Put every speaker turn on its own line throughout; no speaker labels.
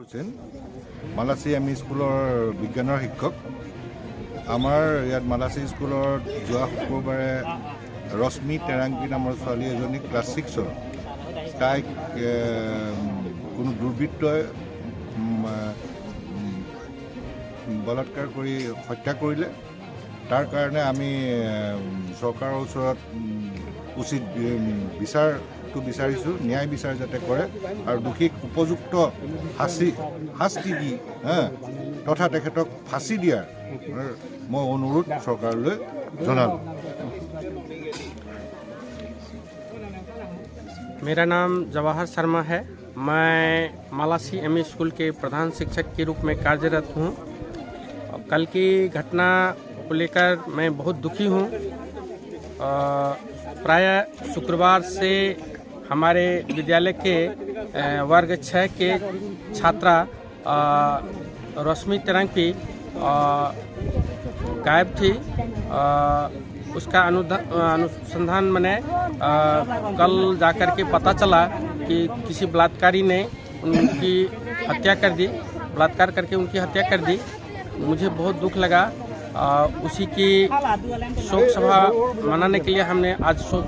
Hussain মালাচী M E স্কুলৰ বিজ্ঞানৰ শিক্ষক। আমাৰ ইয়াত মালাচী স্কুলত যোৱা শুক্ৰবাৰে ৰশ্মি টেৰাংকি নামৰ ছোৱালী এজনী ক্লাছ 6ৰ তাইক কোনো দুৰ্বৃত্তই বলাৎকাৰ কৰি হত্যা কৰিলে। তাৰ কাৰণে আমি চৰকাৰৰ ওচৰত উচিত বিচাৰটো বিচাৰিছোঁ, ন্যায় বিচাৰ যাতে কৰে আৰু দোষীক উপযুক্ত শাস্তি দি তথা তেখেতক ফাঁচি দিয়াৰ মই অনুৰোধ চৰকাৰলৈ জনালোঁ।
मेरा नाम जवाहर शर्मा है। मैं मालासी एमई स्कूल के प्रधान शिक्षक के रूप में कार्यरत हूँ। कल की घटना को लेकर मैं बहुत दुखी हूँ। प्राय शुक्रवार से हमारे विद्यालय के वर्ग 6 के छात्रा रश्मि टेरांकी गायब थी। उसका अनुसंधान मैंने कल जाकर के पता चला कि किसी बलात्कारी ने उनकी हत्या कर दी, बलात्कार करके उनकी हत्या कर दी। मुझे बहुत दुख लगा। उसी की शोक सभा मनाने के लिए हमने आज शोक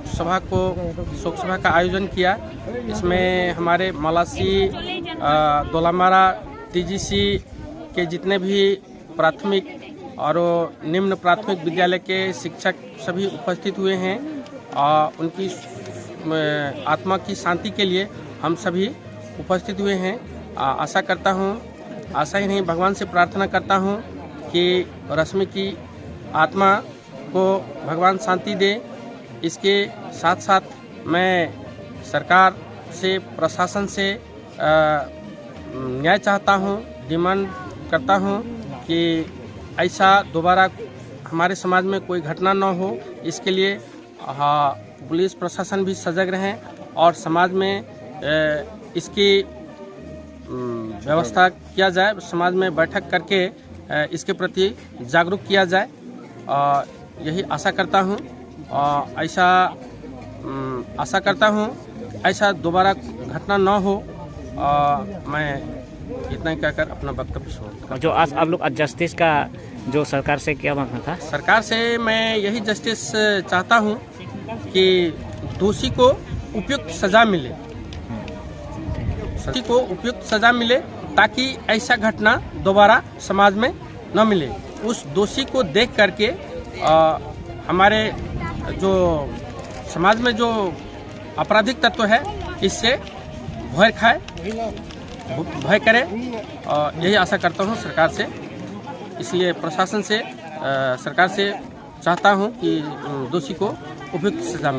सभा का आयोजन किया। इसमें हमारे मालासी दोलामारा टीजीसी के जितने भी प्राथमिक और निम्न प्राथमिक विद्यालय के शिक्षक सभी उपस्थित हुए हैं। उनकी आत्मा की शांति के लिए हम सभी उपस्थित हुए हैं। आशा करता हूँ, आशा ही नहीं भगवान से प्रार्थना करता हूँ कि रश्मि की आत्मा को भगवान शांति दे। इसके साथ साथ मैं सरकार से, प्रशासन से न्याय चाहता हूँ, डिमांड करता हूँ कि ऐसा दोबारा हमारे समाज में कोई घटना न हो। इसके लिए पुलिस प्रशासन भी सजग रहें और समाज में इसकी व्यवस्था किया जाए। समाज में बैठक करके इसके प्रति जागरूक किया जाए। यही आशा करता हूँ। आशा करता हूँ ऐसा दोबारा घटना न हो। मैं इतना ही कहकर अपना वक्तव्य छोड़ता।
जो आज आप लोग जस्टिस का जो सरकार से क्या मांगना था?
सरकार से मैं यही जस्टिस चाहता हूँ कि दोषी को उपयुक्त सजा मिले, दोषी को उपयुक्त सजा मिले ताकि ऐसा घटना दोबारा समाज में न मिले। उस दोषी को देख करके हमारे जो समाज में जो आपराधिक तत्व है इससे भय करे। यही आशा करता हूँ सरकार से। इसलिए प्रशासन से, सरकार से चाहता हूँ कि दोषी को उपयुक्त सजा मिले।